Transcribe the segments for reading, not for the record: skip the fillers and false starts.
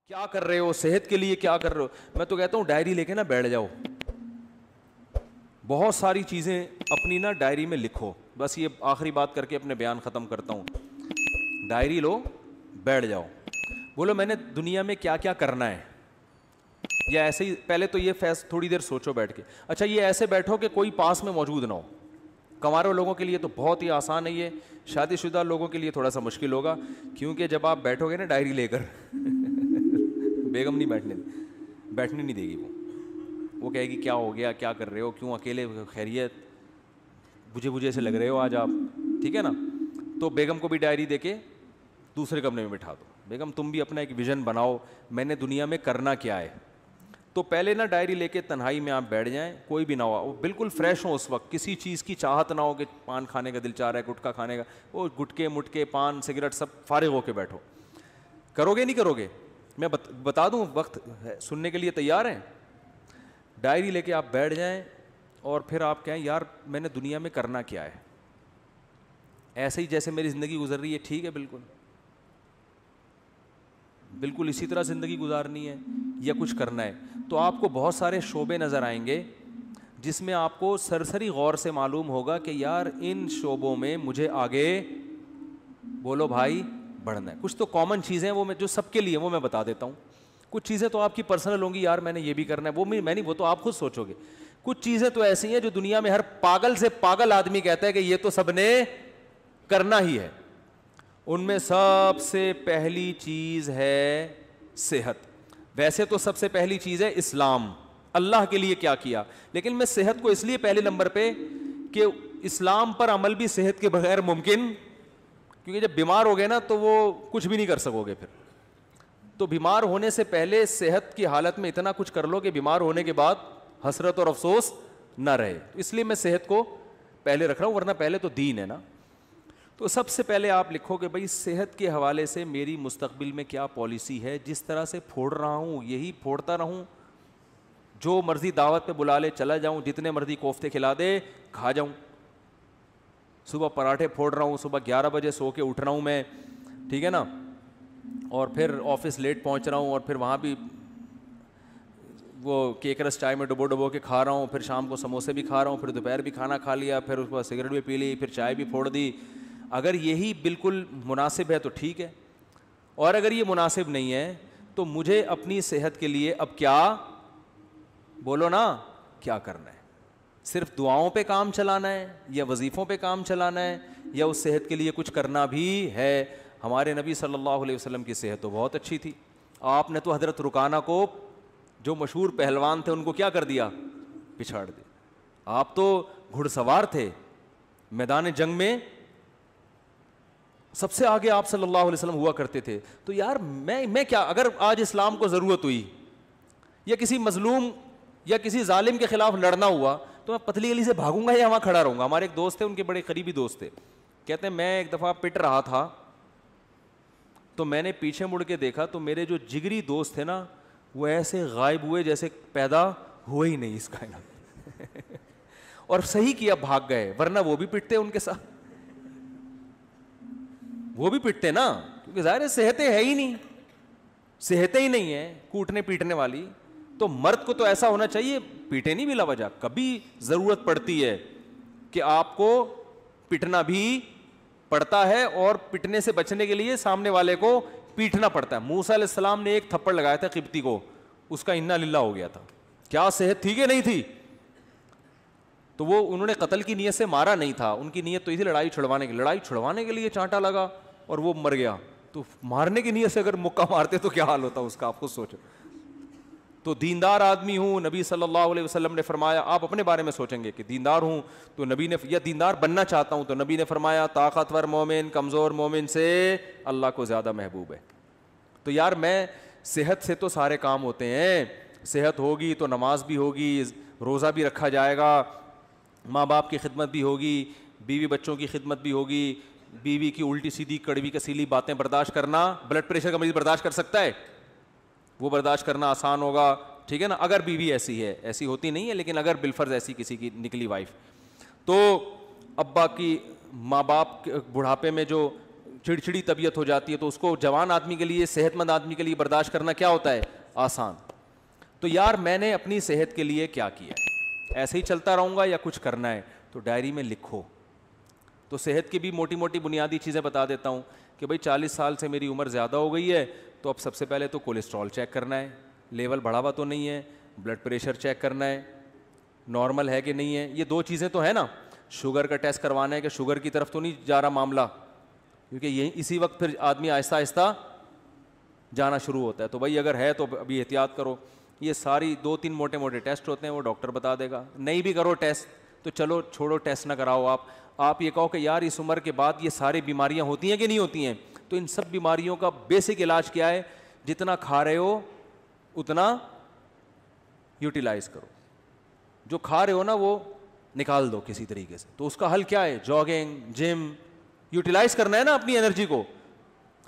کیا کر رہے ہو, صحت کے لیے کیا کر رہے ہو. میں تو کہتا ہوں ڈائری لے کے نا بیٹھ جاؤ, بہت ساری چیزیں اپنی نا ڈائری میں لکھو. بس یہ آخری بات کر کے اپنے بیان ختم کرتا ہوں. ڈائری لو, بیٹھ جاؤ, بولو میں نے دنیا میں کیا کیا کرنا ہے. یا ایسے ہی پہلے تو یہ تھوڑی دیر سوچو بیٹھ کے. اچھا یہ ایسے بیٹھو کہ کوئی پاس میں موجود نہ ہو. کنوارے لوگوں کے لیے تو بہت ہی آسان ہے یہ, شادی شدہ لوگوں کے لیے تھوڑا سا مشکل ہوگا, کیونکہ جب آپ بیٹھو گے نا ڈائری لے کر بیگم نہیں بیٹھنے نہیں دے گی. وہ کہے گی کیا ہو گیا, کیا کر رہے ہو, کیوں اکیلے, خیریت, بجھے سے لگ رہے ہو آج آپ, ٹھیک ہے نا. تو بیگم کو بھی ڈائری دے کے دوسرے کمرے میں بٹھا دو, بیگم تم بھی اپنا ایک ویژن بناؤ, میں نے دنیا میں کرنا کیا ہے. تو پہلے نا ڈائری لے کے تنہائی میں آپ بیٹھ جائیں, کوئی بھی نہ ہو, بالکل فریش ہو اس وقت, کسی چیز کی چاہت نہ ہو کہ پان کھانے کا دل چاہ رہا ہے, گٹکا کھانے کا, وہ گٹکے مٹکے پان سگریٹ سب فارغ ہو کے بیٹھو. کرو گے نہیں کرو گے, میں بتا دوں وقت سننے کے لیے تیار ہیں. ڈائری لے کے آپ بیٹھ جائیں اور پھر آپ کہیں یار میں نے دنیا میں کرنا کیا ہے. ایسے ہی جیسے میری زندگی گزر رہی ہے, ٹھیک ہے, بالکل اسی طرح زندگی گزارنی ہے یا کچھ کرنا ہے. تو آپ کو بہت سارے شعبے نظر آئیں گے جس میں آپ کو سرسری غور سے معلوم ہوگا کہ یار ان شعبوں میں مجھے آگے بولو بھائی بڑھنا ہے. کچھ تو کامن چیزیں وہ میں جو سب کے لیے وہ میں بتا دیتا ہوں. کچھ چیزیں تو آپ کی پرسنل ہوں گی, یار میں نے یہ بھی کرنا ہے, وہ میں نہیں, وہ تو آپ خود سوچو گے. کچھ چیزیں تو ایسی ہیں جو دنیا میں ہر پاگل سے پاگل آدمی کہتا ہے کہ یہ تو سب نے کرنا ہی ہے. ان میں سب سے پہلی چیز ہے صحت. ویسے تو سب سے پہلی چیز ہے اسلام, اللہ کے لیے کیا کیا, لیکن میں صحت کو اس لیے پہلے نمبر پہ کہ اسلام پر عمل بھی صحت کے بغیر ممکن, کیونکہ جب بیمار ہو گئے نا تو وہ کچھ بھی نہیں کر سکو گے پھر. تو بیمار ہونے سے پہلے صحت کی حالت میں اتنا کچھ کر لو کہ بیمار ہونے کے بعد حسرت اور افسوس نہ رہے. اس لیے میں صحت کو پہلے رکھ رہا ہوں, ورنہ پہلے تو دین ہے نا. تو سب سے پہلے آپ لکھو کہ بھائی صحت کے حوالے سے میری مستقبل میں کیا پالیسی ہے. جس طرح سے پھوڑ رہا ہوں یہی پھوڑتا رہوں, جو مرضی دعوت پہ بلا لے چلا جاؤں, جتنے مرضی کوفتے کھلا دے کھا جاؤں. صبح پراٹھے پھوڑ رہا ہوں, صبح 11 بجے سو کے اٹھ رہا ہوں میں, ٹھیک ہے نا, اور پھر آفس لیٹ پہنچ رہا ہوں, اور پھر وہاں بھی وہ کیک رس چائے میں ڈبو کے کھا رہا ہوں, پھر شام کو سموسے بھی کھا رہا ہوں, پھر دوپہر بھی کھانا کھا لیا, پھر اس کے بعد سگریٹ بھی پی لی, پھر چائے بھی پھوڑ دی. اگر یہی بالکل مناسب ہے تو ٹھیک ہے, اور اگر یہ مناسب نہیں ہے تو مجھے اپنی صحت کے لیے اب کیا بولو نا کیا کرنا ہے. صرف دعاؤں پہ کام چلانا ہے یا وظیفوں پہ کام چلانا ہے, یا اس صحت کے لیے کچھ کرنا بھی ہے. ہمارے نبی صلی اللہ علیہ وسلم کی صحت تو بہت اچھی تھی. آپ نے تو حضرت رکانہ کو, جو مشہور پہلوان تھے, ان کو کیا کر دیا, پچھاڑ دیا. آپ تو گھڑ سوار تھے, میدان جنگ میں سب سے آگے آپ صلی اللہ علیہ وسلم ہوا کرتے تھے. تو یار میں کیا, اگر آج اسلام کو ضرورت ہوئی یا کسی مظلوم یا کسی ظالم کے خلاف لڑنا ہوا, تو میں پتلی گلی سے بھاگوں گا یا وہاں کھڑا رہوں گا. ہمارے ایک دوست تھے, ان کے بڑے قریبی دوست تھے, کہتے ہیں میں ایک دفعہ پٹ رہا تھا تو میں نے پیچھے مڑ کے دیکھا تو میرے جو جگری دوست تھے نا وہ ایسے غائب ہوئے جیسے پیدا ہوئے ہی نہیں اس کائنات اور صحیح کیا, بھاگ گئے, ورنہ وہ بھی پٹتے ان کے ساتھ, وہ بھی پٹتے نا, کیونکہ ظاہر ہے صحتیں ہے ہی نہیں, صحتیں ہی نہیں ہیں کوٹنے پیٹنے والی. تو مرد کو تو ایسا ہونا چاہیے پیٹے نہیں بلا وجہ. کبھی ضرورت پڑتی ہے کہ آپ کو پٹنا بھی پڑتا ہے, اور پٹنے سے بچنے کے لیے سامنے والے کو پیٹنا پڑتا ہے. موسیٰ علیہ السلام نے ایک تھپڑ لگایا تھا قبطی کو, اس کا انا للہ ہو گیا تھا. کیا صحت تھی کہ نہیں تھی؟ تو وہ انہوں نے قتل کی نیت سے مارا نہیں تھا, ان کی نیت تو تھی لڑائی چھڑوانے کی. لڑائی چھڑوانے کے لیے چانٹا لگا اور وہ مر گیا. تو مارنے کی نیت سے اگر مکہ مارتے تو کیا حال ہوتا اس کا, آپ خود سوچو. تو دیندار آدمی ہوں, نبی صلی اللہ علیہ وسلم نے فرمایا, آپ اپنے بارے میں سوچیں گے کہ دیندار ہوں تو نبی نے, یا دیندار بننا چاہتا ہوں تو نبی نے فرمایا طاقتور مومن کمزور مومن سے اللہ کو زیادہ محبوب ہے. تو یار میں, صحت سے تو سارے کام ہوتے ہیں, صحت ہوگی تو نماز بھی ہوگی, روزہ بھی رکھا جائے گا, ماں باپ کی خدمت بھی ہوگی, بیوی بچوں کی خدمت بھی ہوگی. بیوی کی الٹی سیدھی کڑوی کسیلی باتیں برداشت کرنا, بلڈ پریشر کا مریض برداشت کر سکتا ہے, وہ برداشت کرنا آسان ہوگا, ٹھیک ہے نا, اگر بیوی ایسی ہے, ایسی ہوتی نہیں ہے لیکن اگر بالفرض ایسی کسی کی نکلی وائف. تو ابا کی, ماں باپ بڑھاپے میں جو چڑچڑی طبیعت ہو جاتی ہے تو اس کو جوان آدمی کے لیے, صحت مند آدمی کے لیے برداشت کرنا کیا ہوتا ہے, آسان. تو یار میں نے اپنی صحت کے لیے کیا کیا, ایسے ہی چلتا رہوں گا یا کچھ کرنا ہے, تو ڈائری میں لکھو. تو صحت کی بھی موٹی موٹی بنیادی چیزیں بتا دیتا ہوں کہ بھائی 40 سال سے میری عمر زیادہ ہو گئی ہے, تو اب سب سے پہلے تو کولیسٹرول چیک کرنا ہے, لیول بڑھا ہوا تو نہیں ہے, بلڈ پریشر چیک کرنا ہے نارمل ہے کہ نہیں ہے, یہ 2 چیزیں تو ہے نا. شوگر کا ٹیسٹ کروانا ہے کہ شوگر کی طرف تو نہیں جا رہا معاملہ, کیونکہ یہی اسی وقت پھر آدمی آہستہ آہستہ جانا شروع ہوتا ہے. تو بھائی اگر ہے تو ابھی احتیاط کرو. یہ ساری 2-3 موٹے موٹے ٹیسٹ ہوتے ہیں, وہ ڈاکٹر بتا دے گا. نہیں بھی کرو ٹیسٹ تو چلو چھوڑو, ٹیسٹ نہ کراؤ. آپ یہ کہو کہ یار اس عمر کے بعد یہ ساری بیماریاں ہوتی ہیں کہ نہیں ہوتی ہیں, تو ان سب بیماریوں کا بیسک علاج کیا ہے, جتنا کھا رہے ہو اتنا یوٹیلائز کرو. جو کھا رہے ہو نا وہ نکال دو کسی طریقے سے. تو اس کا حل کیا ہے, جاگنگ, جم, یوٹیلائز کرنا ہے نا, اپنی انرجی کو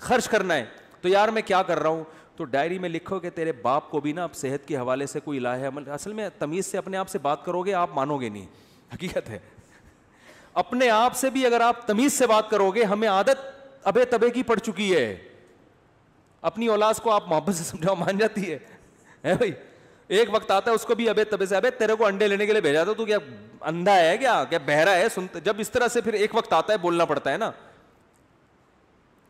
خرچ کرنا ہے. تو یار میں کیا کر رہا ہوں, تو ڈائری میں لکھو کہ تیرے باپ کو بھی نا اب صحت کے حوالے سے کوئی الہ عمل, اصل میں تمیز سے اپنے آپ سے بات کرو گے آپ مانو گے نہیں, حقیقت ہے. اپنے آپ سے بھی اگر آپ تمیز سے بات کرو گے, ہمیں عادت ابے تبے کی پڑ چکی ہے. اپنی اولاد کو آپ محبت سے سمجھاؤ مان جاتی ہے بھائی. ایک وقت آتا ہے اس کو بھی ابے تبے سے, ابے تیرے کو انڈے لینے کے لیے بھیجا تو کیا اندھا ہے کیا بہرا ہے, سنتے جب اس طرح سے پھر ایک وقت آتا ہے بولنا پڑتا ہے نا.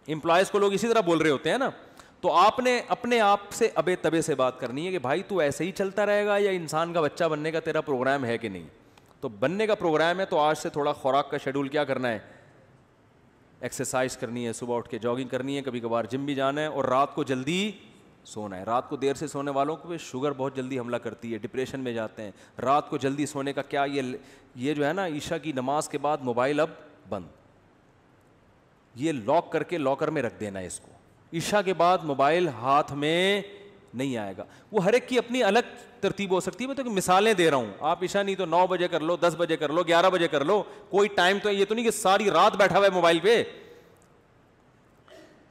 امپلائز کو لوگ اسی طرح بول رہے ہوتے ہیں نا. تو آپ نے اپنے آپ سے ابے تبے سے بات کرنی ہے کہ بھائی تو ایسے ہی چلتا رہے گا یا انسان کا بچہ بننے کا تیرا پروگرام ہے کہ نہیں. تو بننے کا پروگرام ہے تو آج سے تھوڑا خوراک کا شیڈول کیا کرنا ہے, ایکسرسائز کرنی ہے, صبح اٹھ کے جاگنگ کرنی ہے, کبھی کبھار جم بھی جانا ہے, اور رات کو جلدی سونا ہے. رات کو دیر سے سونے والوں کو شوگر بہت جلدی حملہ کرتی ہے, ڈپریشن میں جاتے ہیں. رات کو جلدی سونے کا کیا, یہ جو ہے نا عشاء کی نماز کے بعد موبائل اب بند, یہ لاک کر کے لاکر میں رکھ دینا ہے اس کو. عشاء کے بعد موبائل ہاتھ میں نہیں آئے گا. وہ ہر ایک کی اپنی الگ ترتیب ہو سکتی ہے, میں تو مثالیں دے رہا ہوں. آپ عشاء نہیں تو 9 بجے کر لو, 10 بجے کر لو, 11 بجے کر لو, کوئی ٹائم تو یہ تو نہیں کہ ساری رات بیٹھا ہوا ہے موبائل پہ,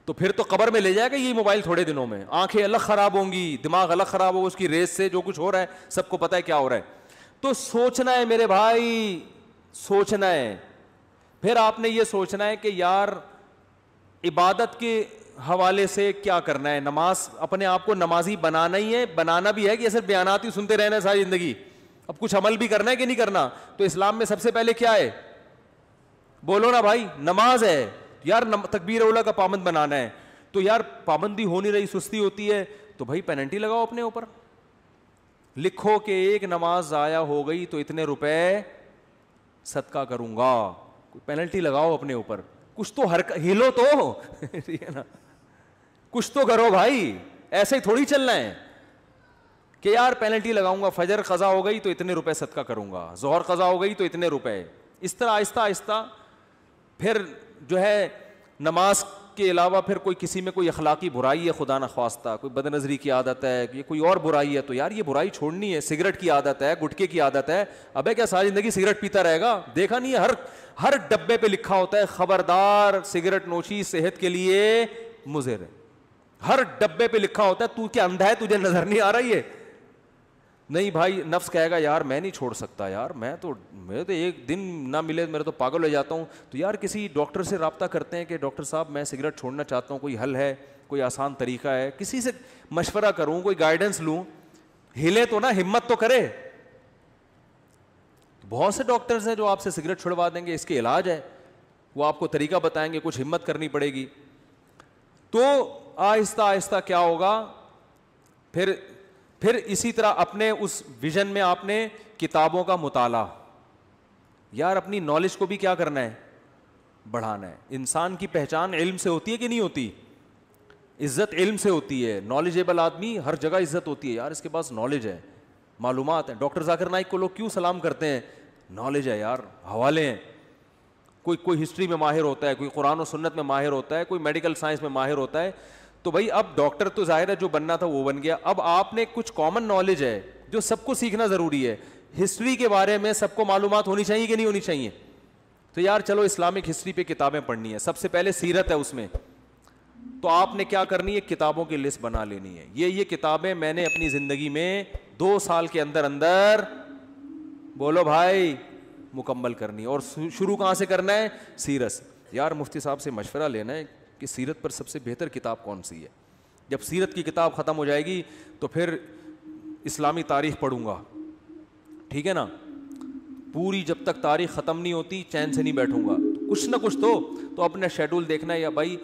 تو پھر تو قبر میں لے جائے گا یہ موبائل تھوڑے دنوں میں. آنکھیں الگ خراب ہوں گی, دماغ الگ خراب ہوگا, اس کی ریس سے جو کچھ ہو رہا ہے سب کو پتہ ہے کیا ہو رہا ہے. تو سوچنا ہے میرے بھائی, سوچنا ہے. پھر آپ نے یہ سوچنا ہے کہ یار عبادت کے حوالے سے کیا کرنا ہے. نماز, اپنے آپ کو نمازی بنانا ہی ہے, بنانا بھی ہے کہ صرف بیانات ہی سنتے رہنا ہے ساری زندگی, اب کچھ عمل بھی کرنا ہے کہ نہیں کرنا. تو اسلام میں سب سے پہلے کیا ہے, بولو نا بھائی, نماز ہے. یار تکبیر اولا کا پابند بنانا ہے, تو یار پابندی ہو نہیں رہی, سستی ہوتی ہے, تو بھائی پینلٹی لگاؤ اپنے اوپر. لکھو کہ ایک نماز ضائع ہو گئی تو اتنے روپے صدقہ کروں گا, پینلٹی لگاؤ اپنے اوپر. کچھ تو ہلو تو ٹھیک ہے نا, کچھ تو کرو بھائی, ایسے ہی تھوڑی چلنا ہے کہ یار پینلٹی لگاؤں گا, فجر قضا ہو گئی تو اتنے روپے صدقہ کروں گا, ظہر قضا ہو گئی تو اتنے روپے. اس طرح آہستہ آہستہ پھر جو ہے نماز کے علاوہ پھر کوئی کسی میں کوئی اخلاقی برائی ہے خدا نخواستہ, کوئی بد نظری کی عادت ہے, یہ کوئی اور برائی ہے, تو یار یہ برائی چھوڑنی ہے. سگریٹ کی عادت ہے, گٹکے کی عادت ہے, ابے کیا ساری زندگی سگریٹ پیتا رہے گا؟ دیکھا نہیں ہے ہر ڈبے پہ لکھا ہوتا ہے خبردار سگریٹ نوشی صحت کے لیے مضر ہے. ہر ڈبے پہ لکھا ہوتا ہے. تو کیا اندھا ہے, تجھے نظر نہیں آ رہی ہے؟ نہیں بھائی, نفس کہے گا یار میں نہیں چھوڑ سکتا, یار میں تو ایک دن نہ ملے میرے تو پاگل ہو جاتا ہوں. تو یار کسی ڈاکٹر سے رابطہ کرتے ہیں کہ ڈاکٹر صاحب میں سگریٹ چھوڑنا چاہتا ہوں, کوئی حل ہے, کوئی آسان طریقہ ہے, کسی سے مشورہ کروں, کوئی گائیڈنس لوں, ہلے تو نا, ہمت تو کرے. بہت سے ڈاکٹرز ہیں جو آپ سے سگریٹ چھڑوا دیں گے, اس کے علاج ہے, وہ آپ کو طریقہ بتائیں گے, کچھ ہمت کرنی پڑے گی. تو آہستہ آہستہ کیا ہوگا, پھر اسی طرح اپنے اس ویژن میں آپ نے کتابوں کا مطالعہ, یار اپنی نالج کو بھی کیا کرنا ہے, بڑھانا ہے. انسان کی پہچان علم سے ہوتی ہے کہ نہیں ہوتی؟ عزت علم سے ہوتی ہے. نالجیبل آدمی ہر جگہ عزت ہوتی ہے, یار اس کے پاس نالج ہے, معلومات ہیں. ڈاکٹر ذاکر نائک کو لوگ کیوں سلام کرتے ہیں؟ نالج ہے یار, حوالے ہیں. کوئی ہسٹری میں ماہر ہوتا ہے, کوئی قرآن و سنت میں ماہر ہوتا ہے, کوئی میڈیکل سائنس میں ماہر ہوتا ہے. تو بھائی اب ڈاکٹر تو ظاہر ہے جو بننا تھا وہ بن گیا, اب آپ نے کچھ کامن نالج ہے جو سب کو سیکھنا ضروری ہے. ہسٹری کے بارے میں سب کو معلومات ہونی چاہیے کہ نہیں ہونی چاہیے؟ تو یار چلو اسلامک ہسٹری پہ کتابیں پڑھنی ہے, سب سے پہلے سیرت ہے اس میں, تو آپ نے کیا کرنی ہے, کتابوں کی لسٹ بنا لینی ہے. یہ کتابیں میں نے اپنی زندگی میں 2 سال کے اندر بولو بھائی مکمل کرنی ہے. اور شروع کہاں سے کرنا ہے؟ سیرت سے. یار مفتی صاحب سے مشورہ لینا ہے, کہ سیرت پر سب سے بہتر کتاب کون سی ہے. جب سیرت کی کتاب ختم ہو جائے گی تو پھر اسلامی تاریخ پڑھوں گا, ٹھیک ہے نا, پوری جب تک تاریخ ختم نہیں ہوتی چین سے نہیں بیٹھوں گا. کچھ نہ کچھ تو اپنا شیڈول دیکھنا ہے یا بھائی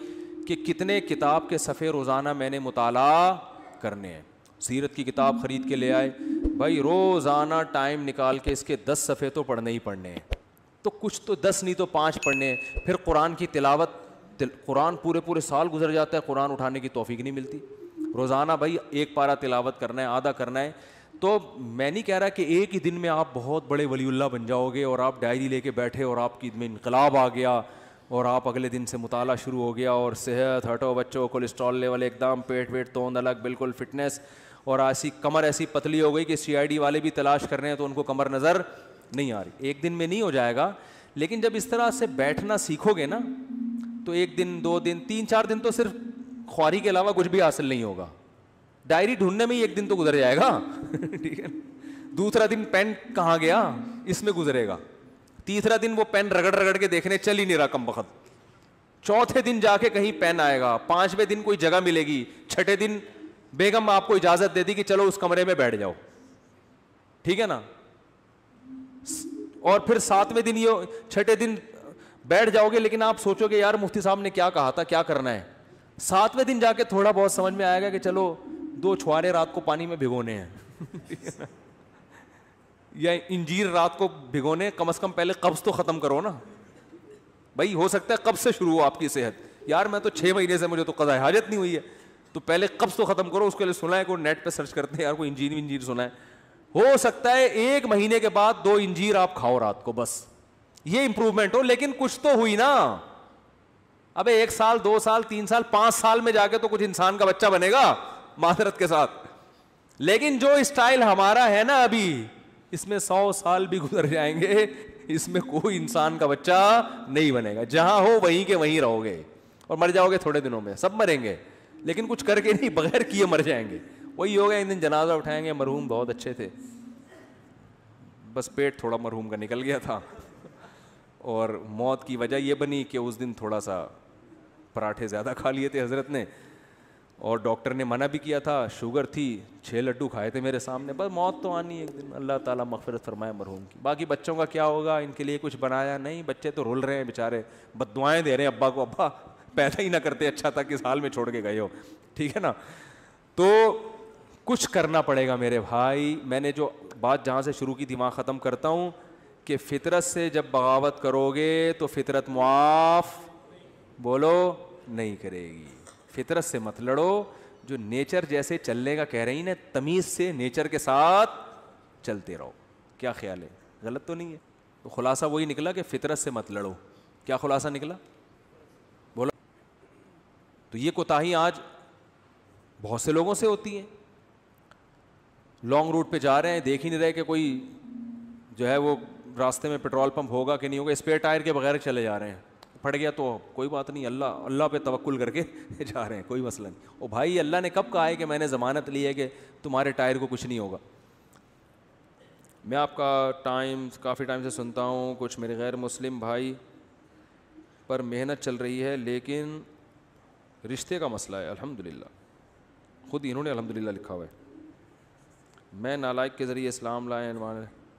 کہ کتنے کتاب کے صفحے روزانہ میں نے مطالعہ کرنے ہیں. سیرت کی کتاب خرید کے لے آئے, بھائی روزانہ ٹائم نکال کے اس کے 10 صفحے تو پڑھنے ہی پڑھنے ہیں. تو کچھ تو 10 نہیں تو 5 پڑھنے ہیں. پھر قرآن کی تلاوت, قرآن پورے سال گزر جاتا ہے, قرآن اٹھانے کی توفیق نہیں ملتی. روزانہ بھائی ایک پارہ تلاوت کرنا ہے, آدھا کرنا ہے. تو میں نہیں کہہ رہا کہ ایک ہی دن میں آپ بہت بڑے ولی اللہ بن جاؤ گے اور آپ ڈائری لے کے بیٹھے اور آپ کی میں انقلاب آ گیا اور آپ اگلے دن سے مطالعہ شروع ہو گیا اور صحت ہٹو بچوں, کولیسٹرول لیول ایک دم, پیٹ ویٹ توند الگ, بالکل فٹنس, اور ایسی کمر ایسی پتلی ہو گئی کہ CID والے بھی تلاش کر رہے ہیں تو ان کو کمر نظر نہیں آ رہی. ایک دن میں نہیں ہو جائے گا, لیکن جب اس طرح سے بیٹھنا سیکھو گے نا تو 1 دن 2 دن 3-4 دن تو صرف خواری کے علاوہ کچھ بھی حاصل نہیں ہوگا. ڈائری ڈھونڈنے میں ہی 1 دن تو گزر جائے گا, ٹھیک ہے. دوسرا دن پین کہاں گیا اس میں گزرے گا. تیسرا دن وہ پین رگڑ کے دیکھنے چل ہی نہیں رہا کم بخت. چوتھے دن جا کے کہیں پین آئے گا. 5ویں دن کوئی جگہ ملے گی. 6ٹھے دن بیگم آپ کو اجازت دے دی کہ چلو اس کمرے میں بیٹھ جاؤ, ٹھیک ہے نا. اور پھر 7ویں دن, یہ 6ٹھے دن بیٹھ جاؤ گے, لیکن آپ سوچو گے یار مفتی صاحب نے کیا کہا تھا, کیا کرنا ہے. 7ویں دن جا کے تھوڑا بہت سمجھ میں آئے گا کہ چلو 2 چھوارے رات کو پانی میں بھگونے ہیں یا انجیر رات کو بھگونے, کم از کم پہلے قبض تو ختم کرو نا بھائی. ہو سکتا ہے قبض سے شروع ہو آپ کی صحت, یار میں تو 6 مہینے سے مجھے تو قضاء حاجت نہیں ہوئی ہے, تو پہلے قبض تو ختم کرو. اس کے لیے سنا ہے کوئی نیٹ پہ سرچ کرتے ہیں یار کوئی انجیر سنا ہے, ہو سکتا ہے 1 مہینے کے بعد 2 انجیر آپ کھاؤ رات کو, بس یہ امپروومنٹ ہو. لیکن کچھ تو ہوئی نا. ابے 1 سال 2 سال 3 سال 5 سال میں جا کے تو کچھ انسان کا بچہ بنے گا معذرت کے ساتھ. لیکن جو اسٹائل ہمارا ہے نا ابھی, اس میں 100 سال بھی گزر جائیں گے, اس میں کوئی انسان کا بچہ نہیں بنے گا. جہاں ہو وہیں کے وہیں رہو گے اور مر جاؤ گے تھوڑے دنوں میں. سب مریں گے لیکن کچھ کر کے نہیں, بغیر کیے مر جائیں گے. وہی ہوگا ایک دن جنازہ اٹھائیں گے, مرحوم بہت اچھے تھے, بس پیٹ تھوڑا مرحوم کا نکل گیا تھا اور موت کی وجہ یہ بنی کہ اس دن تھوڑا سا پراٹھے زیادہ کھا لیے تھے حضرت نے, اور ڈاکٹر نے منع بھی کیا تھا, شوگر تھی, 6 لڈو کھائے تھے میرے سامنے. بس موت تو آنی ہے ایک دن, اللہ تعالیٰ مغفرت فرمائے مرحوم کی. باقی بچوں کا کیا ہوگا, ان کے لیے کچھ بنایا نہیں, بچے تو رول رہے ہیں بیچارے, بد دعائیں دے رہے ہیں ابا کو, ابا پیدا ہی نہ کرتے, اچھا تھا کس حال میں چھوڑ کے گئے ہو, ٹھیک ہے نا. تو کچھ کرنا پڑے گا میرے بھائی. میں نے جو بات جہاں سے شروع کی تھی وہاں ختم کرتا ہوں کہ فطرت سے جب بغاوت کرو گے تو فطرت معاف بولو نہیں کرے گی. فطرت سے مت لڑو, جو نیچر جیسے چلنے کا کہہ رہی نا, تمیز سے نیچر کے ساتھ چلتے رہو. کیا خیال ہے, غلط تو نہیں ہے؟ تو خلاصہ وہی نکلا کہ فطرت سے مت لڑو. کیا خلاصہ نکلا بولو. تو یہ کوتاہی آج بہت سے لوگوں سے ہوتی ہیں. لانگ روٹ پہ جا رہے ہیں, دیکھ ہی نہیں رہے کہ کوئی جو ہے وہ راستے میں پیٹرول پمپ ہوگا کہ نہیں ہوگا, اسپیئر ٹائر کے بغیر چلے جا رہے ہیں. پھٹ گیا تو کوئی بات نہیں, اللہ پہ توکل کر کے جا رہے ہیں, کوئی مسئلہ نہیں. او بھائی اللہ نے کب کہا ہے کہ میں نے ضمانت لی ہے کہ تمہارے ٹائر کو کچھ نہیں ہوگا. میں آپ کا کافی ٹائم سے سنتا ہوں, کچھ میرے غیر مسلم بھائی پر محنت چل رہی ہے لیکن رشتے کا مسئلہ ہے. الحمدللہ, خود انہوں نے الحمدللہ لکھا ہوا ہے. میں نالائق کے ذریعے اسلام لائے,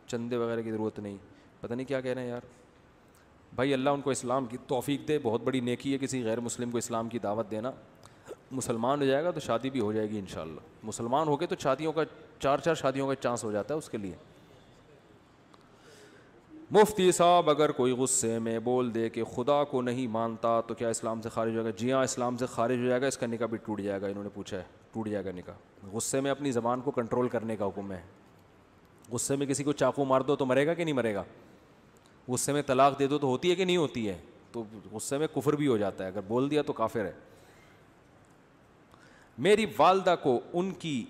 چندے وغیرہ کی ضرورت نہیں. پتہ نہیں کیا کہہ رہے ہیں یار. بھائی اللہ ان کو اسلام کی توفیق دے, بہت بڑی نیکی ہے کسی غیر مسلم کو اسلام کی دعوت دینا. مسلمان ہو جائے گا تو شادی بھی ہو جائے گی انشاءاللہ. مسلمان ہو کے تو شادیوں کا 4 شادیوں کا چانس ہو جاتا ہے اس کے لیے. مفتی صاحب اگر کوئی غصے میں بول دے کہ خدا کو نہیں مانتا تو کیا اسلام سے خارج ہو جائے گا؟ جی ہاں, اسلام سے خارج ہو جائے گا, اس کا نکاح بھی ٹوٹ جائے گا. انہوں نے پوچھا ہے, ٹوٹ جائے گا نکاح. غصے میں اپنی زبان کو کنٹرول کرنے کا حکم ہے. غصے میں کسی کو چاقو مار دو تو مرے گا کہ نہیں مرے گا؟ غصے میں طلاق دے دو تو ہوتی ہے کہ نہیں ہوتی ہے؟ تو غصے میں کفر بھی ہو جاتا ہے, اگر بول دیا تو کافر ہے. میری والدہ کو ان کی,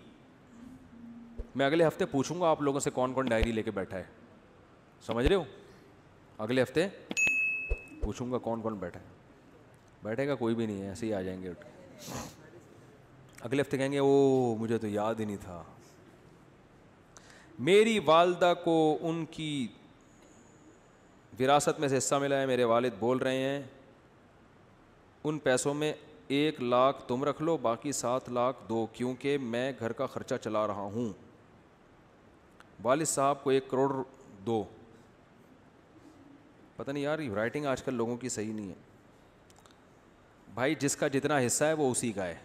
میں اگلے ہفتے پوچھوں گا آپ لوگوں سے کون کون ڈائری لے کے بیٹھا ہے, سمجھ رہے ہو؟ اگلے ہفتے پوچھوں گا کون کون بیٹھا ہے. بیٹھے گا کوئی بھی نہیں ہے, ایسے ہی آ جائیں گے. اگلے ہفتے کہیں گے او مجھے تو یاد ہی نہیں تھا. میری والدہ کو ان کی وراثت میں سے حصہ ملا ہے. میرے والد بول رہے ہیں ان پیسوں میں 1 لاکھ تم رکھ لو, باقی 7 لاکھ دو, کیونکہ میں گھر کا خرچہ چلا رہا ہوں. والد صاحب کو 1 کروڑ دو. پتہ نہیں یار یہ رائٹنگ آج کل لوگوں کی صحیح نہیں ہے. بھائی جس کا جتنا حصہ ہے وہ اسی کا ہے.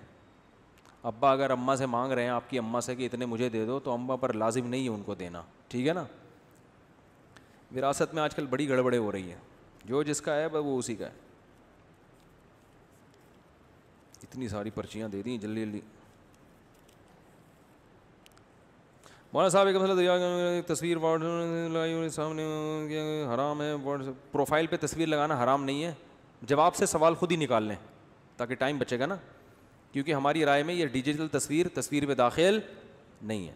ابا اگر اماں سے مانگ رہے ہیں آپ کی اماں سے کہ اتنے مجھے دے دو, تو اماں پر لازم نہیں ہے ان کو دینا, ٹھیک ہے نا. وراثت میں آج کل بڑی گڑبڑیں ہو رہی ہیں, جو جس کا ہے وہ اسی کا ہے. اتنی ساری پرچیاں دے دیں جلدی جلدی. مولانا صاحب ایک مسئلہ دیا, تصویر سامنے حرام ہے, پروفائل پہ تصویر لگانا حرام نہیں ہے. جواب سے سوال خود ہی نکال لیں تاکہ ٹائم بچے گا نا, کیونکہ ہماری رائے میں یہ ڈیجیٹل تصویر پہ داخل نہیں ہے.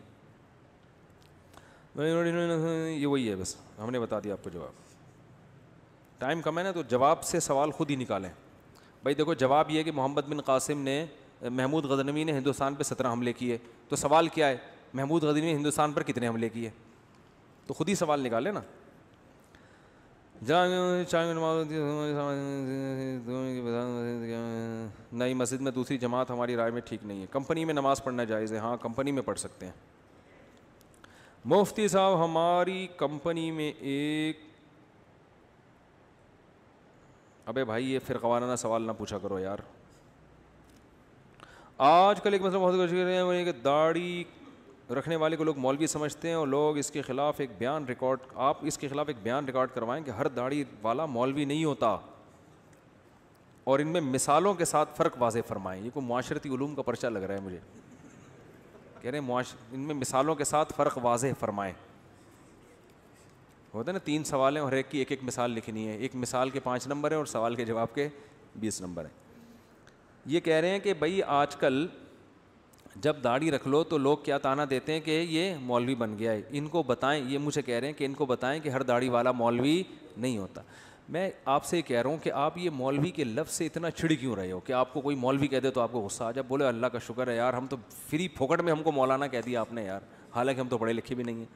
یہ وہی ہے, بس ہم نے بتا دیا آپ کو جواب. ٹائم کم ہے نا, تو جواب سے سوال خود ہی نکالیں. بھائی دیکھو جواب یہ ہے کہ محمد بن قاسم نے, محمود غزنوی نے ہندوستان پہ 17 حملے کیے. تو سوال کیا ہے, محمود غزنوی نے ہندوستان پر کتنے حملے کیے؟ تو خود ہی سوال نکالے نا. نئی مسجد میں دوسری جماعت ہماری رائے میں ٹھیک نہیں ہے. کمپنی میں نماز پڑھنا جائز ہے, ہاں کمپنی میں پڑھ سکتے ہیں. مفتی صاحب ہماری کمپنی میں ایک, ابے بھائی یہ فرقہ وارانہ سوال نہ پوچھا کرو یار. آج کل ایک مسئلہ بہت کوشش کر رہے ہیں کہ داڑھی رکھنے والے کو لوگ مولوی سمجھتے ہیں, اور لوگ اس کے خلاف ایک بیان ریکارڈ, آپ اس کے خلاف ایک بیان ریکارڈ کروائیں کہ ہر داڑھی والا مولوی نہیں ہوتا, اور ان میں مثالوں کے ساتھ فرق واضح فرمائیں. یہ کوئی معاشرتی علوم کا پرچہ لگ رہا ہے مجھے. کہہ رہے ہیں ان میں مثالوں کے ساتھ فرق واضح فرمائیں. ہوتا ہے نا 3 سوال ہیں اور ایک کی ایک مثال لکھنی ہے, ایک مثال کے 5 نمبر ہیں اور سوال کے جواب کے 20 نمبر ہیں. یہ کہہ رہے ہیں کہ بھائی آج کل جب داڑھی رکھ لو تو لوگ کیا تانا دیتے ہیں کہ یہ مولوی بن گیا ہے. ان کو بتائیں, یہ مجھے کہہ رہے ہیں کہ ان کو بتائیں کہ ہر داڑھی والا مولوی نہیں ہوتا. میں آپ سے کہہ رہا ہوں کہ آپ یہ مولوی کے لفظ سے اتنا چڑ کیوں رہے ہو کہ آپ کو کوئی مولوی کہہ دے تو آپ کو غصہ آ جائے. بولے اللہ کا شکر ہے یار, ہم تو فری پھوکٹ میں ہم کو مولانا کہہ دیا آپ نے یار, حالانکہ ہم تو پڑھے لکھے بھی نہیں ہیں.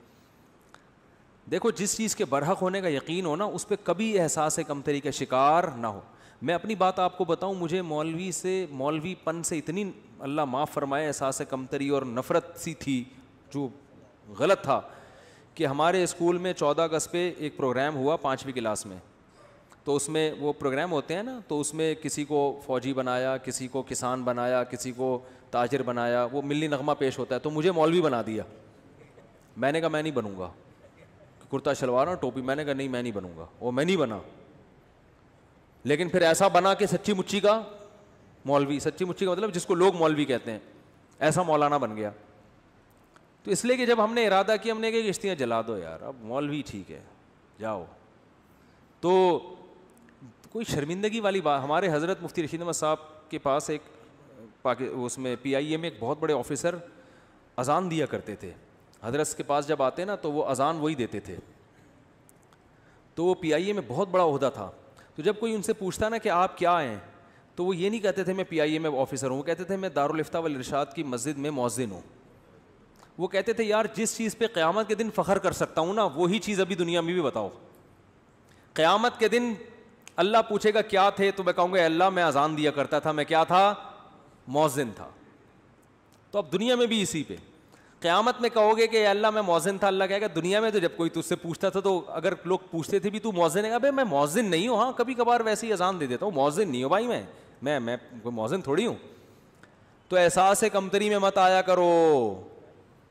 دیکھو جس چیز کے برحق ہونے کا یقین ہو نا, اس پہ کبھی احساس کمتری کا شکار نہ ہو. میں اپنی بات آپ کو بتاؤں, مجھے مولوی پن سے اتنی اللہ معاف فرمائے احساس کمتری اور نفرت سی تھی, جو غلط تھا, کہ ہمارے اسکول میں 14 اگست پہ ایک پروگرام ہوا 5ویں کلاس میں. تو اس میں وہ پروگرام ہوتے ہیں نا, تو اس میں کسی کو فوجی بنایا, کسی کو کسان بنایا, کسی کو تاجر بنایا, وہ ملی نغمہ پیش ہوتا ہے. تو مجھے مولوی بنا دیا. میں نے کہا میں نہیں بنوں گا, کرتا شلوار اور ٹوپی. میں نے کہا نہیں میں نہیں بنوں گا, وہ میں نہیں بنا. لیکن پھر ایسا بنا کہ سچی مچی کا مولوی, سچی مچی کا مطلب جس کو لوگ مولوی کہتے ہیں, ایسا مولانا بن گیا. تو اس لیے کہ جب ہم نے ارادہ کیا, ہم نے کہا کشتیاں جلا دو یار, اب مولوی ٹھیک ہے جاؤ, تو کوئی شرمندگی والی بات. ہمارے حضرت مفتی رشید احمد صاحب کے پاس ایک اس میں PIA میں ایک بہت بڑے آفیسر اذان دیا کرتے تھے. حضرت کے پاس جب آتے نا تو وہ اذان وہی دیتے تھے. تو وہ PIA میں بہت بڑا عہدہ تھا. تو جب کوئی ان سے پوچھتا نا کہ آپ کیا ہیں, تو وہ یہ نہیں کہتے تھے میں PIA میں آفیسر ہوں, وہ کہتے تھے میں دارالافتاء والارشاد کی مسجد میں مؤذن ہوں. وہ کہتے تھے یار جس چیز پہ قیامت کے دن فخر کر سکتا ہوں نا, وہی چیز ابھی دنیا میں بھی بتاؤ. قیامت کے دن اللہ پوچھے گا کیا تھے, تو میں کہوں گا اللہ میں اذان دیا کرتا تھا, میں کیا تھا, مؤذن تھا. تو اب دنیا میں بھی اسی پہ قیامت میں کہو گے کہ اللہ میں مؤذن تھا, اللہ کہے گا دنیا میں تو جب کوئی تجھ سے پوچھتا تھا تو اگر لوگ پوچھتے تھے بھی تو مؤذن ہے, بھائی میں مؤذن نہیں ہوں, ہاں کبھی کبھار ویسے ہی اذان دے دیتا ہوں, مؤذن نہیں ہوں بھائی, میں کوئی مؤذن تھوڑی ہوں. تو احساس کمتری میں مت آیا کرو.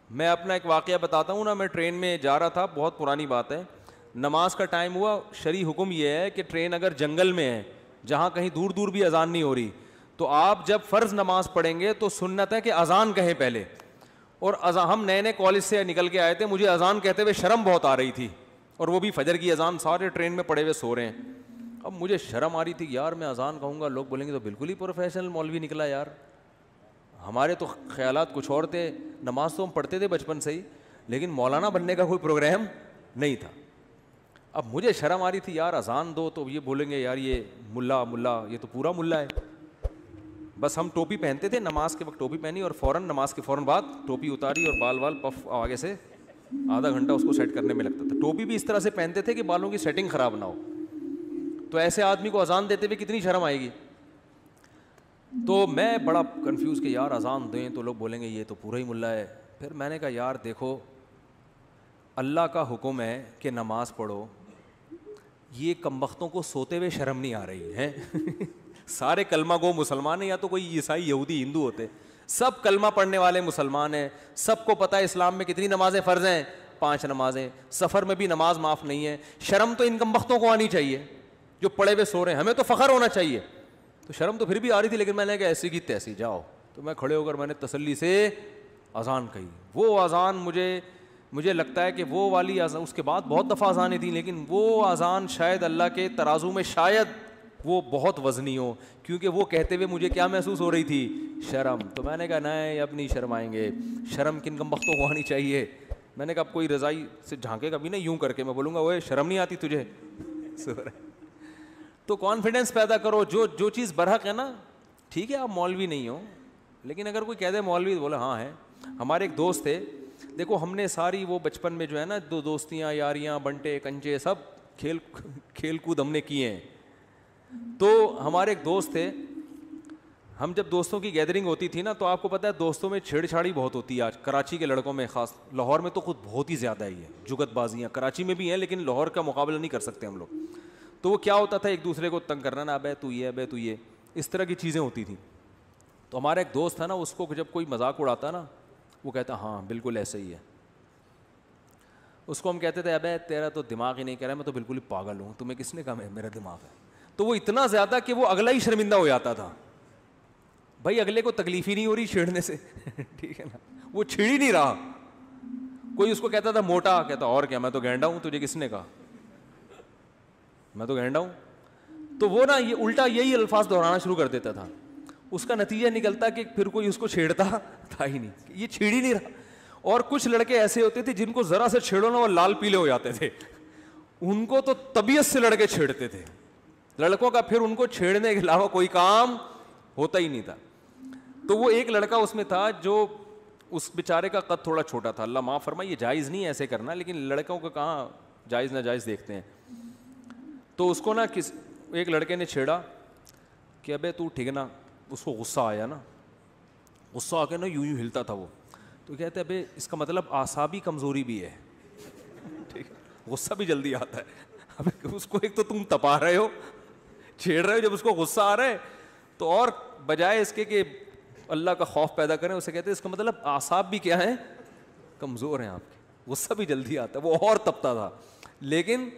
میں اپنا ایک واقعہ بتاتا ہوں نا, میں ٹرین میں جا رہا تھا, بہت پرانی بات ہے, نماز کا ٹائم ہوا. شرعی حکم یہ ہے کہ ٹرین اگر جنگل میں ہے جہاں کہیں دور دور بھی اذان نہیں ہو رہی, تو آپ جب فرض نماز پڑھیں گے تو سنت ہے کہ اذان کہیں پہلے. اور ہم نئے نئے کالج سے نکل کے آئے تھے, مجھے اذان کہتے ہوئے شرم بہت آ رہی تھی, اور وہ بھی فجر کی اذان, سارے ٹرین میں پڑے ہوئے سو رہے ہیں. اب مجھے شرم آ رہی تھی یار, میں اذان کہوں گا لوگ بولیں گے تو بالکل ہی پروفیشنل مولوی نکلا یار. ہمارے تو خیالات کچھ اور تھے, نماز تو ہم پڑھتے تھے بچپن سے ہی, لیکن مولانا بننے کا کوئی پروگرام نہیں تھا. اب مجھے شرم آ رہی تھی یار, اذان دو تو یہ بولیں گے یار یہ ملا یہ تو پورا ملا ہے. بس ہم ٹوپی پہنتے تھے, نماز کے وقت ٹوپی پہنی اور فوراً نماز کے فوراً بعد ٹوپی اتاری اور بال پف آگے سے آدھا گھنٹہ اس کو سیٹ کرنے میں لگتا تھا. ٹوپی بھی اس طرح سے پہنتے تھے کہ بالوں کی سیٹنگ خراب نہ ہو. تو ایسے آدمی کو اذان دیتے ہوئے کتنی شرم آئے گی. تو میں بڑا کنفیوز کہ یار اذان دیں تو لوگ بولیں گے یہ تو پورا ہی ملا ہے. پھر میں نے کہا یار دیکھو اللہ کا حکم ہے کہ نماز پڑھو, یہ کمبختوں کو سوتے ہوئے شرم نہیں آ رہی ہے. سارے کلمہ گو مسلمان ہیں, یا تو کوئی عیسائی یہودی ہندو ہوتے, سب کلمہ پڑھنے والے مسلمان ہیں, سب کو پتہ ہے اسلام میں کتنی نمازیں فرض ہیں, 5 نمازیں, سفر میں بھی نماز معاف نہیں ہے. شرم تو ان کمبختوں کو آنی چاہیے جو پڑے ہوئے سو رہے ہیں, ہمیں تو فخر ہونا چاہیے. تو شرم تو پھر بھی آ رہی تھی, لیکن میں نے کہا ایسی کی تیسی جاؤ. تو میں کھڑے ہو کر میں نے تسلی سے اذان کہی. وہ اذان مجھے لگتا ہے کہ وہ والی اذان, اس کے بعد بہت دفعہ اذانیں تھیں, لیکن وہ اذان شاید اللہ کے ترازو میں شاید وہ بہت وزنی ہو, کیونکہ وہ کہتے ہوئے مجھے کیا محسوس ہو رہی تھی, شرم. تو میں نے کہا نہیں اب نہیں شرمائیں گے, شرم کن کمبختوں کو آنی چاہیے. میں نے کہا اب کوئی رضائی سے جھانکے گا بھی نہیں یوں کر کے, میں بولوں گا وہ شرم نہیں آتی تجھے. تو کانفیڈنس پیدا کرو, جو چیز برحق ہے نا, ٹھیک ہے آپ مولوی نہیں ہو, لیکن اگر کوئی کہہ دے مولوی تو بولے ہاں ہے. ہمارے ایک دوست تھے, دیکھو ہم نے ساری وہ بچپن میں جو ہے نا دوستیاں یاریاں بنٹے کنچے سب کھیل کود ہم نے کیے ہیں. تو ہمارے ایک دوست تھے, ہم جب دوستوں کی گیدرنگ ہوتی تھی نا, تو آپ کو پتہ ہے دوستوں میں چھیڑ چھاڑی بہت ہوتی ہے آج کراچی کے لڑکوں میں, خاص لاہور میں تو خود بہت ہی زیادہ ہی ہے, جگت بازیاں کراچی میں بھی ہیں لیکن لاہور کا مقابلہ نہیں کر سکتے ہم لوگ. تو وہ کیا ہوتا تھا, ایک دوسرے کو تنگ کرنا, نا ابے تو یہ ابے تو یہ, اس طرح کی چیزیں ہوتی تھیں. تو ہمارا ایک دوست تھا نا, اس کو جب کوئی مذاق اڑاتا نا, وہ کہتا ہاں بالکل ایسے ہی ہے. اس کو ہم کہتے تھے ابے تیرا تو دماغ ہی نہیں کہہ رہا, میں تو بالکل ہی پاگل ہوں, تمہیں کس نے کہا میرا دماغ ہے. تو وہ اتنا زیادہ کہ وہ اگلا ہی شرمندہ ہو جاتا تھا. بھائی اگلے کو تکلیف ہی نہیں ہو رہی چھیڑنے سے, ٹھیک ہے نا, وہ چھیڑ ہی نہیں رہا. کوئی اس کو کہتا تھا موٹا, کہتا اور کیا, میں تو گینڈا ہوں, تجھے کس نے کہا میں تو گینڈا ہوں. تو وہ نا یہ الٹا یہی الفاظ دہرانا شروع کر دیتا تھا. اس کا نتیجہ نکلتا کہ پھر کوئی اس کو چھیڑتا تھا ہی نہیں, یہ چھیڑ ہی نہیں رہا. اور کچھ لڑکے ایسے ہوتے تھے جن کو ذرا سے چھیڑو نا وہ لال پیلے ہو جاتے تھے, ان کو تو طبیعت سے لڑکے چھیڑتے تھے. لڑکوں کا پھر ان کو چھیڑنے کے علاوہ کوئی کام ہوتا ہی نہیں تھا. تو وہ ایک لڑکا اس میں تھا جو اس بیچارے کا قد تھوڑا چھوٹا تھا, اللہ معاف فرمائے یہ جائز نہیں ہے ایسے کرنا, لیکن لڑکوں کو کہاں جائز ناجائز دیکھتے ہیں. تو اس کو نا ایک لڑکے نے چھیڑا کہ ابے تو ٹھیک نا, اس کو غصہ آیا نا, غصہ آ کے نا یوں ہلتا تھا وہ. تو کہتے ابے اس کا مطلب اعصابی کمزوری بھی ہے, ٹھیک, غصہ بھی جلدی آتا ہے. اب اس کو ایک تو تم تپا رہے ہو, چھیڑ رہے ہو, جب اس کو غصہ آ رہا ہے تو اور بجائے اس کے کہ اللہ کا خوف پیدا کریں, اسے کہتے ہیں اس کا مطلب اعصاب بھی کیا ہیں, کمزور ہیں آپ کے, غصہ بھی جلدی آتا ہے. وہ اور تپتا تھا. لیکن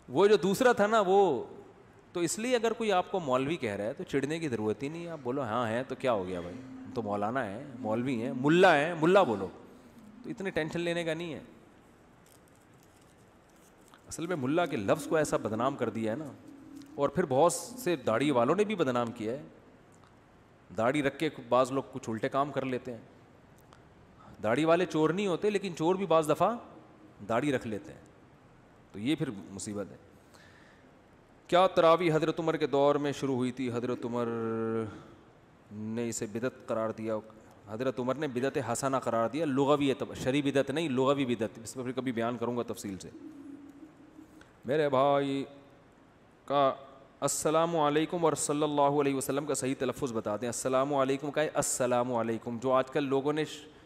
وہ جو دوسرا تھا نا وہ تو, اس لیے اگر کوئی آپ کو مولوی کہہ رہا ہے تو چڑھنے کی ضرورت ہی نہیں ہے. آپ بولو ہاں ہے تو کیا ہو گیا بھائی, تو مولانا ہے, مولوی ہیں, ملا ہیں, ملا بولو, تو اتنے ٹینشن لینے کا نہیں ہے. اصل میں ملا کے لفظ کو ایسا بدنام کر دیا ہے نا, اور پھر بہت سے داڑھی والوں نے بھی بدنام کیا ہے. داڑھی رکھ کے بعض لوگ کچھ الٹے کام کر لیتے ہیں. داڑھی والے چور نہیں ہوتے, لیکن چور بھی بعض دفعہ داڑھی رکھ لیتے ہیں, تو یہ پھر مصیبت ہے. کیا تراویح حضرت عمر کے دور میں شروع ہوئی تھی؟ حضرت عمر نے اسے بدعت قرار دیا. حضرت عمر نے بدعت حسنہ قرار دیا, لغوی شرعی بدعت نہیں, لغوی بدعت. اس پہ پھر کبھی بیان کروں گا تفصیل سے. میرے بھائی کا السلام علیکم اور صلی اللہ علیہ وسلم کا صحیح تلفظ بتا دیں. السلام علیکم کا ہے السلام علیکم, جو آج کل لوگوں نے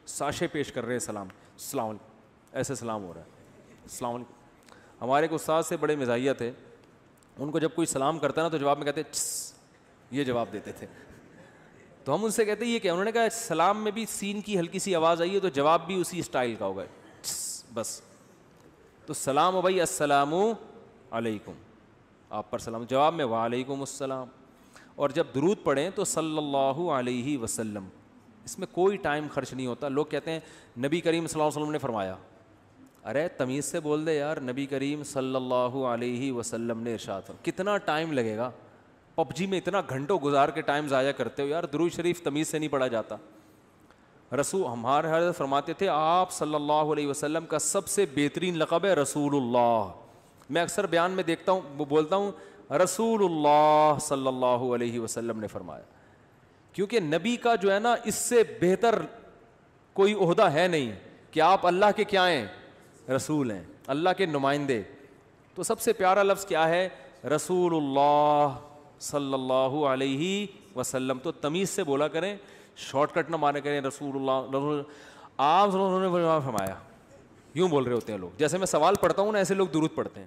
ساشے پیش کر رہے ہیں سلام, السلام علیکم, ایسے سلام ہو رہا ہے السلام علیکم. ہمارے ایک استاد سے بڑے مزاحیہ تھے, ان کو جب کوئی سلام کرتا نا تو جواب میں کہتے یہ جواب دیتے تھے. تو ہم ان سے کہتے یہ کیا, انہوں نے کہا سلام میں بھی سین کی ہلکی سی آواز آئی ہے تو جواب بھی اسی اسٹائل کا ہوگا, بس. تو سلام ہو بھائی السلام علیکم, آپ پر سلام, جواب میں وعلیکم السلام. اور جب درود پڑھیں تو صلی اللہ علیہ وسلم, اس میں کوئی ٹائم خرچ نہیں ہوتا. لوگ کہتے ہیں نبی کریم صلی اللہ علیہ وسلم نے فرمایا, ارے تمیز سے بول دے یار, نبی کریم صلی اللہ علیہ وسلم نے ارشاد فرمایا. کتنا ٹائم لگے گا, پب جی میں اتنا گھنٹوں گزار کے ٹائم ضائع کرتے ہو یار, درود شریف تمیز سے نہیں پڑھا جاتا. رسول ہمارے حضرت فرماتے تھے آپ صلی اللہ علیہ وسلم کا سب سے بہترین لقب ہے رسول اللہ. میں اکثر بیان میں دیکھتا ہوں, وہ بولتا ہوں رسول اللہ صلی اللہ علیہ وسلم نے فرمایا, کیونکہ نبی کا جو ہے نا اس سے بہتر کوئی عہدہ ہے نہیں کہ آپ اللہ کے کیا ہیں, رسول ہیں, اللہ کے نمائندے. تو سب سے پیارا لفظ کیا ہے, رسول اللہ صلی اللہ علیہ وسلم. تو تمیز سے بولا کریں, شارٹ کٹ نہ مارے کریں رسول اللہ آپ نے فرمایا, یوں بول رہے ہوتے ہیں لوگ. جیسے میں سوال پڑھتا ہوں نا ایسے لوگ درود پڑھتے ہیں.